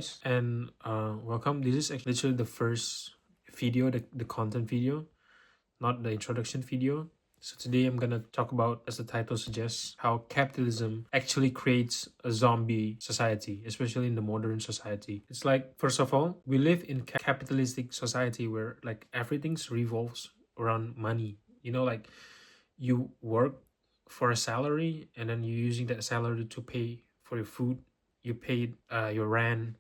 guys, and welcome. This is actually literally the first video, the content video, not the introduction video. So today I'm gonna talk about, as the title suggests, how capitalism actually creates a zombie society, especially in the modern society. It's like, first of all, we live in capitalistic society where like everything revolves around money. Like you work for a salary and then you're using that salary to pay for your food, you pay your rent.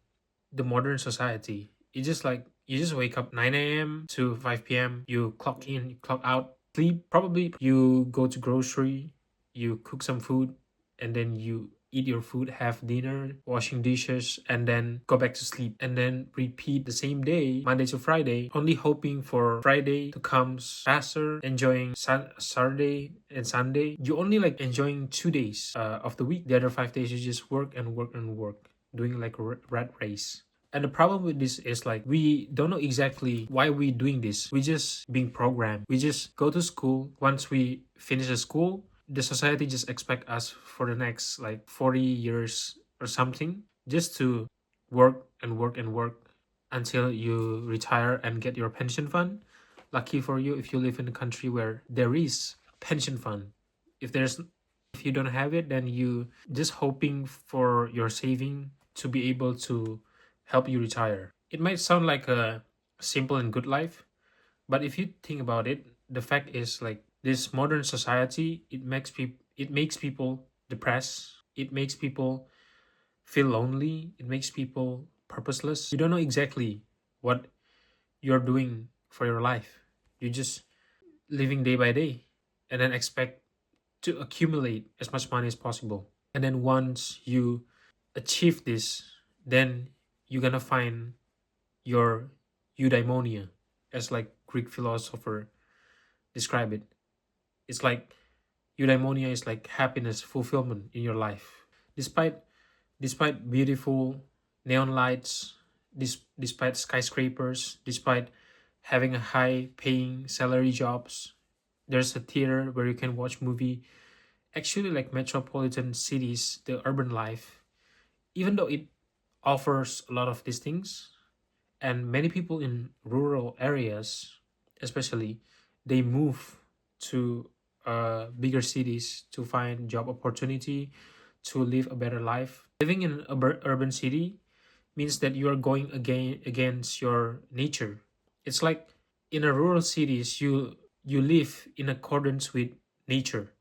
The modern society, it's just like you just wake up 9 a.m. to 5 p.m., you clock in, you clock out, sleep, probably you go to grocery, you cook some food, and then you eat your food, have dinner, washing dishes, and then go back to sleep, and then repeat the same day, Monday to Friday, only hoping for Friday to come faster, enjoying Saturday and Sunday. You only like enjoying 2 days of the week. The other 5 days you just work and work and work, doing like a rat race. And the problem with this is like we don't know exactly why we're doing this. We just being programmed. We just go to school. Once we finish the school, the society just expect us for the next like 40 years or something just to work and work and work until you retire and get your pension fund. Lucky for you if you live in a country where there is pension fund. If you don't have it, then you just hoping for your saving to be able to help you retire. It might sound like a simple and good life, but if you think about it, the fact is like this modern society, it makes people depressed. It makes people feel lonely. It makes people purposeless. You don't know exactly what you're doing for your life. You're just living day by day and then expect to accumulate as much money as possible. And then once you achieve this, then you're gonna find your eudaimonia, as like Greek philosopher describe it. It's like eudaimonia is like happiness, fulfillment in your life. Despite beautiful neon lights, despite skyscrapers, despite having a high paying salary jobs, there's a theater where you can watch movie. Actually, like metropolitan cities, the urban life, even though it offers a lot of these things, and many people in rural areas especially, they move to bigger cities to find job opportunity, to live a better life. Living in an urban city means that you are going against your nature. It's like in a rural cities, you live in accordance with nature.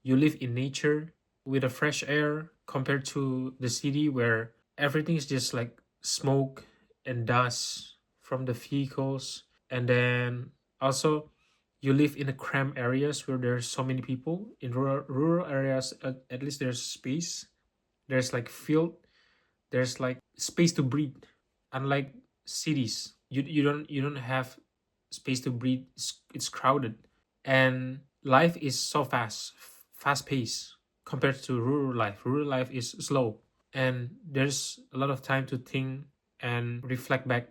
You live in nature with a fresh air, compared to the city where everything is just like smoke and dust from the vehicles. And then also you live in a cramped areas where there's so many people. In rural areas, at least there's space, there's like field, there's like space to breathe. Unlike cities, you don't have space to breathe. It's crowded, and life is so fast paced compared to rural life. Rural life is slow, and there's a lot of time to think and reflect back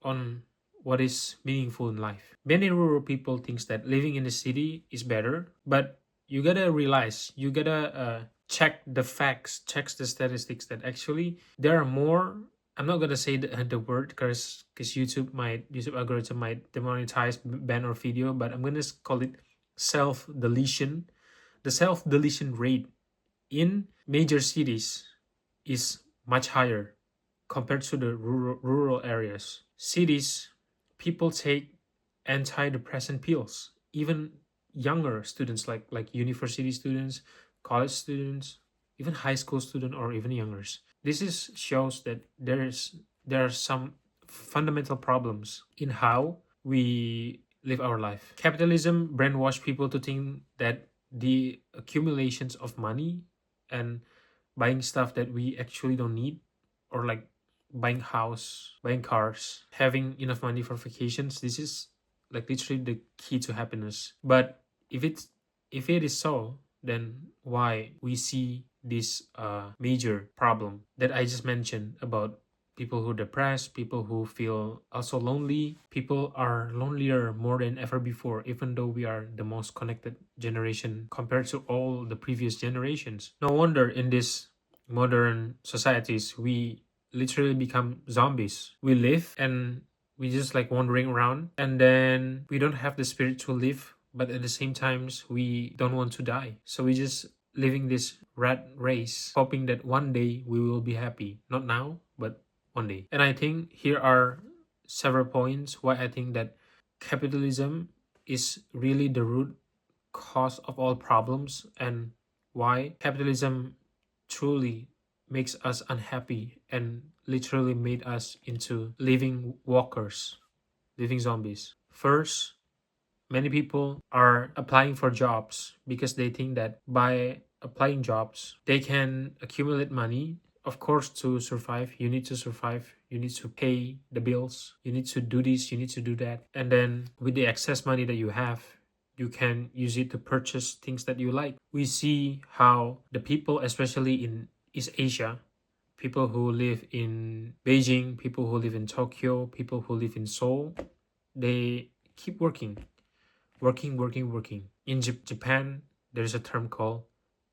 on what is meaningful in life. Many rural people thinks that living in the city is better, but you gotta realize, you gotta check the facts, check the statistics, that actually there are more. I'm not gonna say the word because YouTube algorithm might demonetize, ban our video, but I'm gonna call it self deletion. The self deletion rate in major cities is much higher compared to the rural areas. Cities, people take antidepressant pills. Even younger students, like university students, college students, even high school student, or even youngers. This is shows that there are some fundamental problems in how we live our life. Capitalism brainwash people to think that the accumulations of money and buying stuff that we actually don't need, or like buying house, buying cars, having enough money for vacations, this is like literally the key to happiness. But if it is so, then why we see this major problem that I just mentioned about people who depressed, people who feel also lonely. People are lonelier more than ever before, even though we are the most connected generation compared to all the previous generations. No wonder in this modern societies we literally become zombies. We live and we just like wandering around, and then we don't have the spirit to live, but at the same times we don't want to die. So we just living this rat race, hoping that one day we will be happy. Not now, but one day. And I think here are several points why I think that capitalism is really the root cause of all problems, and why capitalism truly makes us unhappy and literally made us into living walkers, living zombies. First, many people are applying for jobs because they think that by applying jobs, they can accumulate money. Of course, to survive, you need to survive. You need to pay the bills. You need to do this. You need to do that. And then with the excess money that you have, you can use it to purchase things that you like. We see how the people, especially in East Asia, people who live in Beijing, people who live in Tokyo, people who live in Seoul, they keep working. In Japan, there's a term called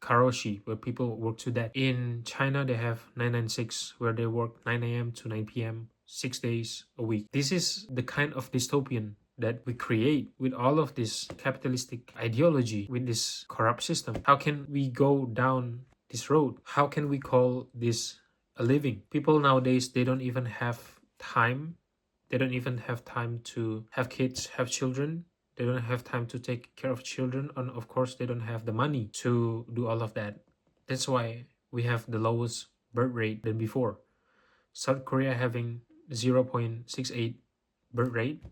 karoshi, where people work to death. In China, they have 996, where they work 9 a.m. to 9 p.m., 6 days a week. This is the kind of dystopian that we create with all of this capitalistic ideology, with this corrupt system. How can we go down this road? How can we call this a living? People nowadays, they don't even have time. They don't even have time to have kids, have children. They don't have time to take care of children, and of course they don't have the money to do all of that. That's why we have the lowest birth rate than before. South Korea having 0.68 birth rate,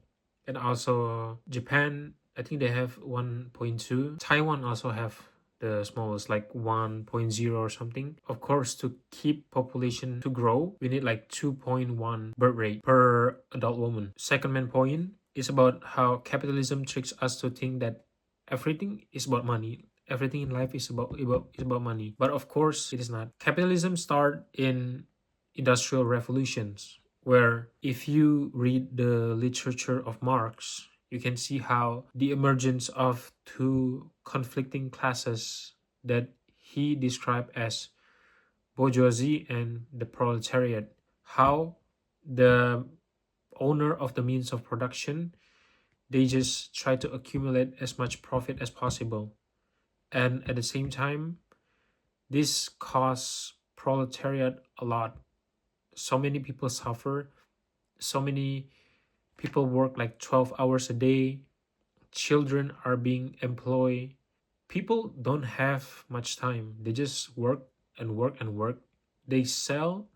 and also Japan, I think they have 1.2. Taiwan also have the smallest, like 1.0 or something. Of course, to keep population to grow, we need like 2.1 birth rate per adult woman. Second main point is about how capitalism tricks us to think that everything is about money. Everything in life is about money. But of course, it is not. Capitalism started in industrial revolutions, where if you read the literature of Marx, you can see how the emergence of two conflicting classes that he described as bourgeoisie and the proletariat, how the owner of the means of production, they just try to accumulate as much profit as possible, and at the same time this costs proletariat a lot. So many people suffer, so many people work like 12 hours a day, children are being employed, people don't have much time, they just work and work and work. They sell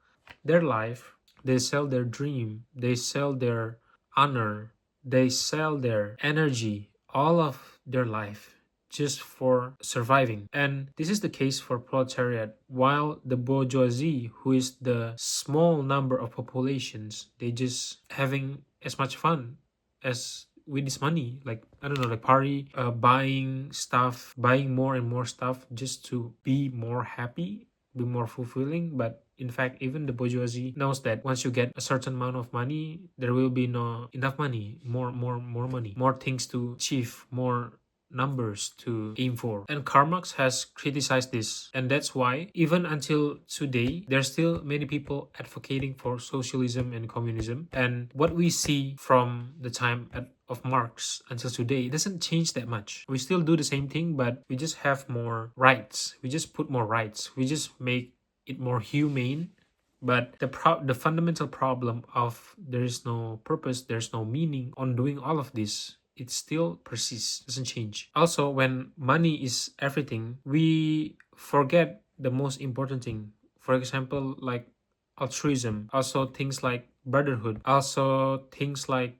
their life, they sell their dream, they sell their honor, they sell their energy, all of their life, just for surviving. And this is the case for proletariat, while the bourgeoisie, who is the small number of populations, they just having as much fun as with this money, like I don't know, like party, buying stuff, buying more and more stuff just to be more happy, be more fulfilling. But in fact, even the bourgeoisie knows that once you get a certain amount of money, there will be no enough money, more money, more things to achieve, more numbers to aim for. And Karl Marx has criticized this, and that's why even until today there's still many people advocating for socialism and communism. And what we see from the time of Marx until today, it doesn't change that much. We still do the same thing, but we just have more rights. We just put more rights. We just make it more humane. But the fundamental problem of there is no purpose, there's no meaning on doing all of this, it still persists, doesn't change. Also, when money is everything, we forget the most important thing. For example, like altruism, also things like brotherhood, also things like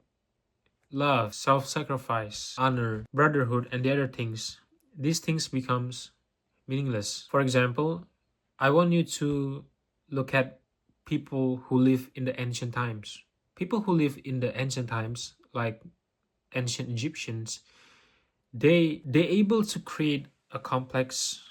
love, self-sacrifice, honor, brotherhood, and the other things. These things becomes meaningless. For example, I want you to look at people who live in the ancient times. People who live in the ancient times, like ancient Egyptians, they able to create a complex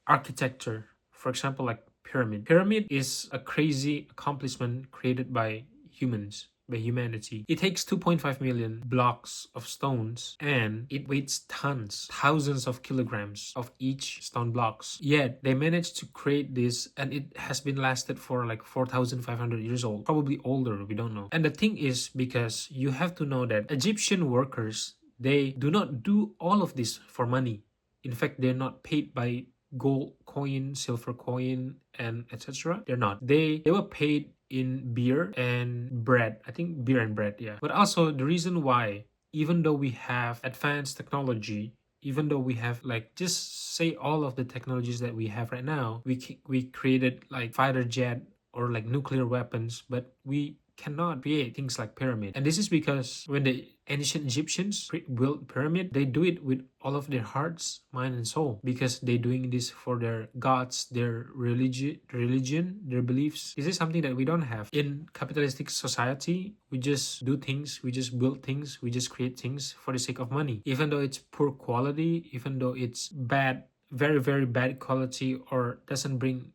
architecture. For example, like pyramid. Pyramid is a crazy accomplishment created by humans, by humanity. It takes 2.5 million blocks of stones and it weighs tons, thousands of kilograms of each stone blocks. Yet they managed to create this and it has been lasted for like 4,500 years old, probably older, we don't know. And the thing is, because you have to know that Egyptian workers, they do not do all of this for money. In fact, they're not paid by gold coin, silver coin, and etc. They're not. They were paid in beer and bread. I think beer and bread, yeah. But also the reason why, even though we have advanced technology, even though we have like just say all of the technologies that we have right now, we created like fighter jet or like nuclear weapons, but we cannot create things like pyramid. And this is because when the ancient Egyptians built pyramid, they do it with all of their hearts, mind, and soul, because they're doing this for their gods, their religion, their beliefs. This is something that we don't have in capitalistic society. We just do things, we just build things, we just create things for the sake of money, even though it's poor quality, even though it's bad, very very bad quality, or doesn't bring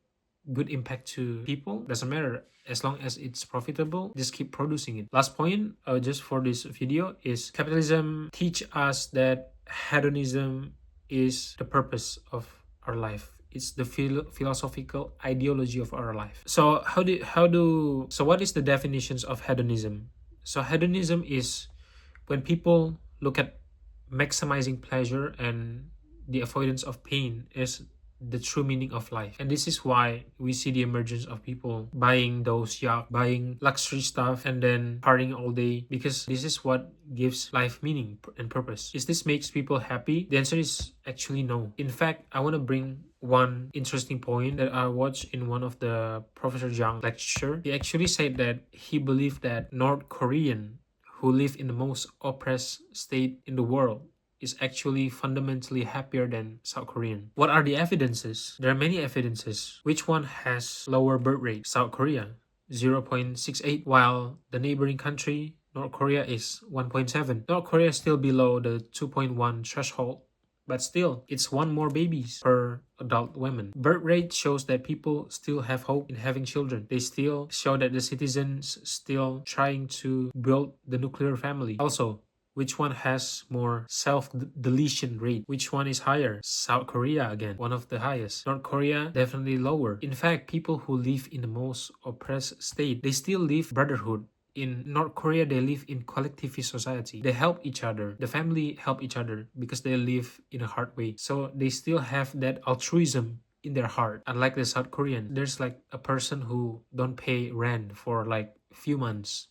good impact to people. Doesn't matter, as long as it's profitable, just keep producing it. Last point, just for this video, is capitalism teach us that hedonism is the purpose of our life. It's the philosophical ideology of our life. So so what is the definitions of hedonism? So hedonism is when people look at maximizing pleasure and the avoidance of pain is the true meaning of life. And this is why we see the emergence of people buying those yachts, buying luxury stuff, and then partying all day, because this is what gives life meaning and purpose. Is this makes people happy? The answer is actually no. In fact, I want to bring one interesting point that I watched in one of the Professor Zhang lecture. He actually said that he believed that North Korean who live in the most oppressed state in the world is actually fundamentally happier than South Korean. What are the evidences? There are many evidences. Which one has lower birth rate? South Korea, 0.68, while the neighboring country, North Korea, is 1.7. North Korea is still below the 2.1 threshold, but still, it's one more babies per adult women. Birth rate shows that people still have hope in having children. They still show that the citizens still trying to build the nuclear family. Also, which one has more self-deletion rate? Which one is higher? South Korea again, one of the highest. North Korea, definitely lower. In fact, people who live in the most oppressed state, they still live brotherhood. In North Korea, they live in collectivist society. They help each other. The family help each other because they live in a hard way. So they still have that altruism in their heart. Unlike the South Korean, there's like a person who don't pay rent for like a few months.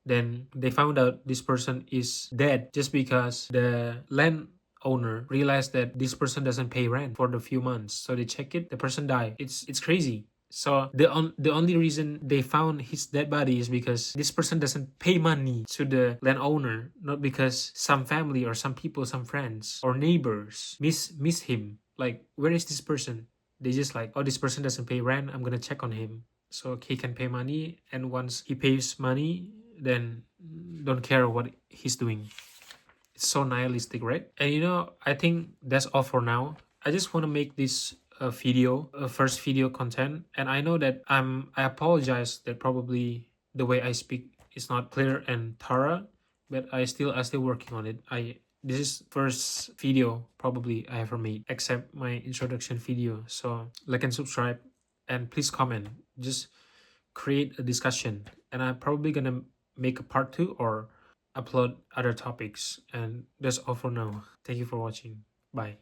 Then they found out this person is dead just because the landowner realized that this person doesn't pay rent for the few months. So they check it, the person died. It's crazy. So the only reason they found his dead body is because this person doesn't pay money to the landowner, not because some family or some people, some friends or neighbors miss him. Like, where is this person? They just like, oh, this person doesn't pay rent, I'm gonna check on him so he can pay money. And once he pays money, then don't care what he's doing. It's so nihilistic, right? And I think that's all for now. I just want to make this first video content, and I know that I apologize that probably the way I speak is not clear and thorough, but I still working on it. This is first video probably I ever made, except my introduction video. So like and subscribe, and please comment. Just create a discussion, and I'm probably gonna make a part 2 or upload other topics. And that's all for now. Thank you for watching. Bye.